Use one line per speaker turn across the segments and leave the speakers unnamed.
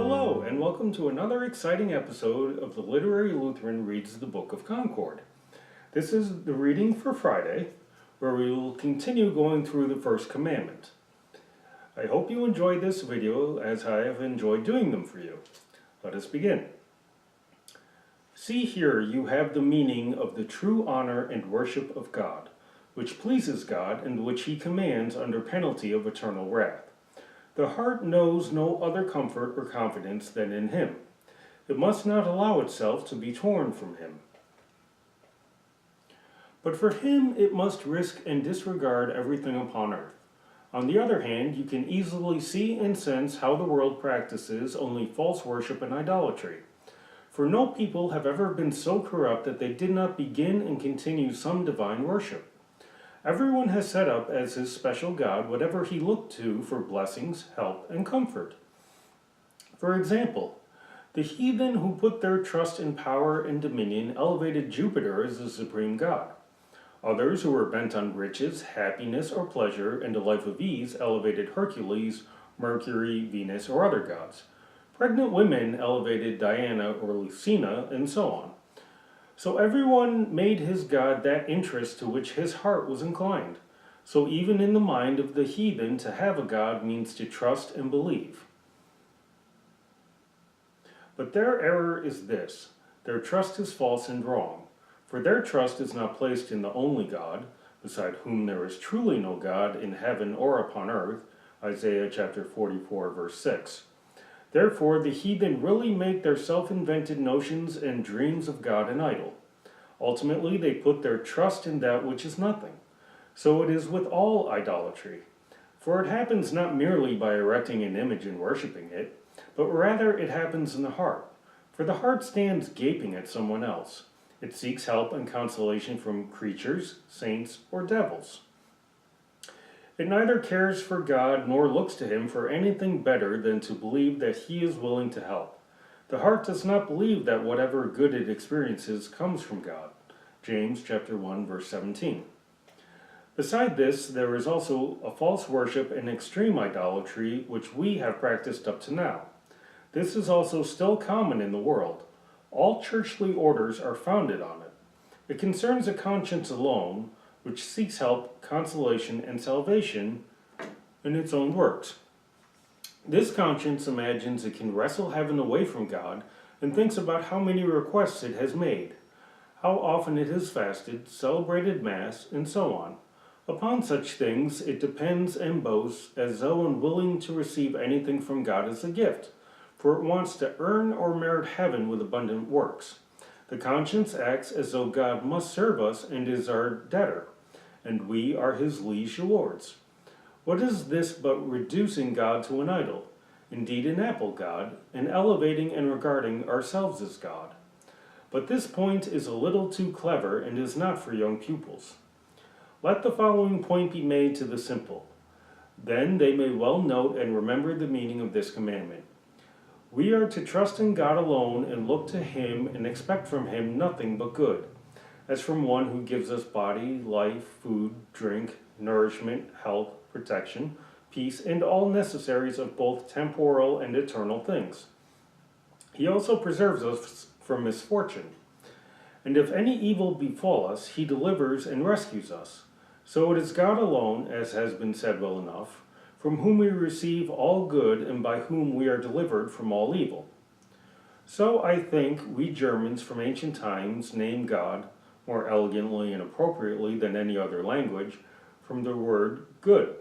Hello, and welcome to another exciting episode of the Literary Lutheran Reads the Book of Concord. This is the reading for Friday, where we will continue going through the First Commandment. I hope you enjoyed this video as I have enjoyed doing them for you. Let us begin. See here you have the meaning of the true honor and worship of God, which pleases God and which he commands under penalty of eternal wrath. The heart knows no other comfort or confidence than in him. It must not allow itself to be torn from him. But for him it must risk and disregard everything upon earth. On the other hand, you can easily see and sense how the world practices only false worship and idolatry. For no people have ever been so corrupt that they did not begin and continue some divine worship. Everyone has set up as his special God whatever he looked to for blessings, help, and comfort. For example, the heathen who put their trust in power and dominion elevated Jupiter as the supreme god. Others who were bent on riches, happiness, or pleasure, and a life of ease elevated Hercules, Mercury, Venus, or other gods. Pregnant women elevated Diana or Lucina, and so on. So everyone made his god that interest to which his heart was inclined. So even in the mind of the heathen, to have a god means to trust and believe. But their error is this: their trust is false and wrong. For their trust is not placed in the only God, beside whom there is truly no God in heaven or upon earth, Isaiah chapter 44, verse 6. Therefore, the heathen really make their self-invented notions and dreams of God an idol. Ultimately, they put their trust in that which is nothing. So it is with all idolatry. For it happens not merely by erecting an image and worshiping it, but rather it happens in the heart. For the heart stands gaping at someone else. It seeks help and consolation from creatures, saints, or devils. It neither cares for God nor looks to him for anything better than to believe that he is willing to help. The heart does not believe that whatever good it experiences comes from God. James chapter 1, verse 17. Beside this, there is also a false worship and extreme idolatry which we have practiced up to now. This is also still common in the world. All churchly orders are founded on it. It concerns a conscience alone, which seeks help, consolation, and salvation in its own works. This conscience imagines it can wrestle heaven away from God and thinks about how many requests it has made, how often it has fasted, celebrated Mass, and so on. Upon such things it depends and boasts as though unwilling to receive anything from God as a gift, for it wants to earn or merit heaven with abundant works. The conscience acts as though God must serve us and is our debtor, and we are his liege lords. What is this but reducing God to an idol, indeed an apple god, and elevating and regarding ourselves as God? But this point is a little too clever and is not for young pupils. Let the following point be made to the simple. Then they may well note and remember the meaning of this commandment. We are to trust in God alone and look to him and expect from him nothing but good, as from one who gives us body, life, food, drink, nourishment, health, protection, peace, and all necessaries of both temporal and eternal things. He also preserves us from misfortune. And if any evil befall us, he delivers and rescues us. So it is God alone, as has been said well enough, from whom we receive all good and by whom we are delivered from all evil. So I think we Germans from ancient times name God, more elegantly and appropriately than any other language, from the word good.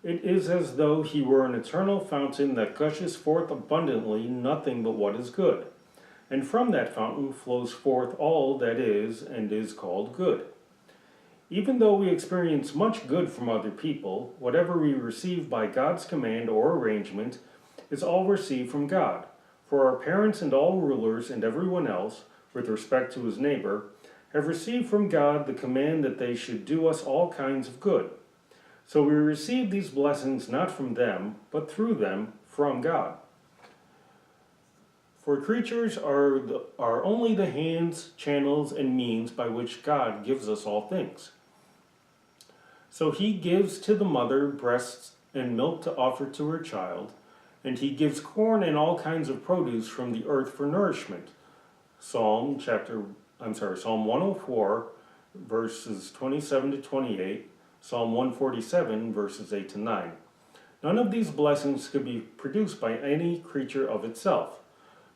It is as though he were an eternal fountain that gushes forth abundantly nothing but what is good, and from that fountain flows forth all that is and is called good. Even though we experience much good from other people, whatever we receive by God's command or arrangement is all received from God. For our parents and all rulers and everyone else, with respect to his neighbor, have received from God the command that they should do us all kinds of good. So we receive these blessings not from them, but through them from God. For creatures are only the hands, channels, and means by which God gives us all things. So he gives to the mother breasts and milk to offer to her child, and he gives corn and all kinds of produce from the earth for nourishment. Psalm 104, verses 27 to 28, Psalm 147, verses 8 to 9. None of these blessings could be produced by any creature of itself.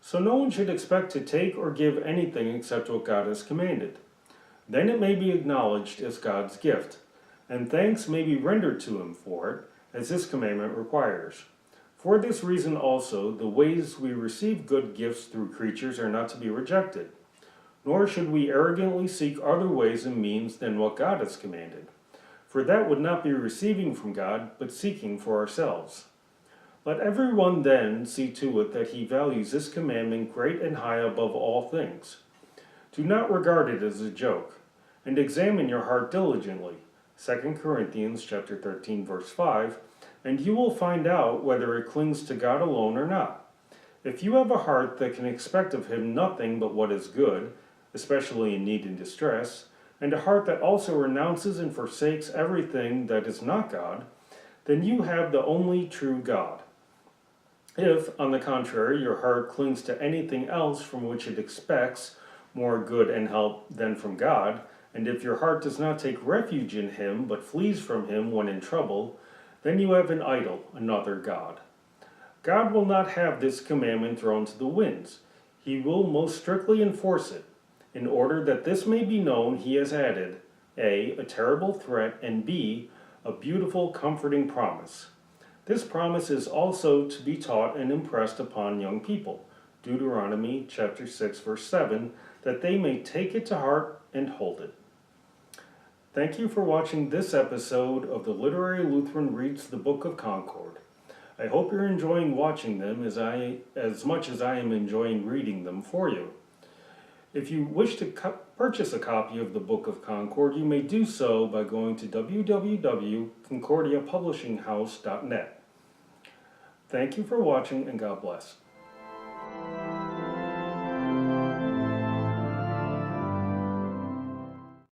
So no one should expect to take or give anything except what God has commanded. Then it may be acknowledged as God's gift, and thanks may be rendered to him for it, as this commandment requires. For this reason also, the ways we receive good gifts through creatures are not to be rejected, nor should we arrogantly seek other ways and means than what God has commanded. For that would not be receiving from God, but seeking for ourselves. Let everyone then see to it that he values this commandment great and high above all things. Do not regard it as a joke, and examine your heart diligently. 2 Corinthians chapter 13, verse 5, and you will find out whether it clings to God alone or not. If you have a heart that can expect of him nothing but what is good, especially in need and distress, and a heart that also renounces and forsakes everything that is not God, then you have the only true God. If, on the contrary, your heart clings to anything else from which it expects more good and help than from God, and if your heart does not take refuge in him but flees from him when in trouble, then you have an idol, another God. God will not have this commandment thrown to the winds. He will most strictly enforce it. In order that this may be known, he has added A, a terrible threat, and B, a beautiful, comforting promise. This promise is also to be taught and impressed upon young people, Deuteronomy chapter 6, verse 7, that they may take it to heart and hold it. Thank you for watching this episode of the Literary Lutheran Reads the Book of Concord. I hope you're enjoying watching them as much as I am enjoying reading them for you. If you wish to purchase a copy of the Book of Concord, you may do so by going to www.concordiapublishinghouse.net. Thank you for watching, and God bless.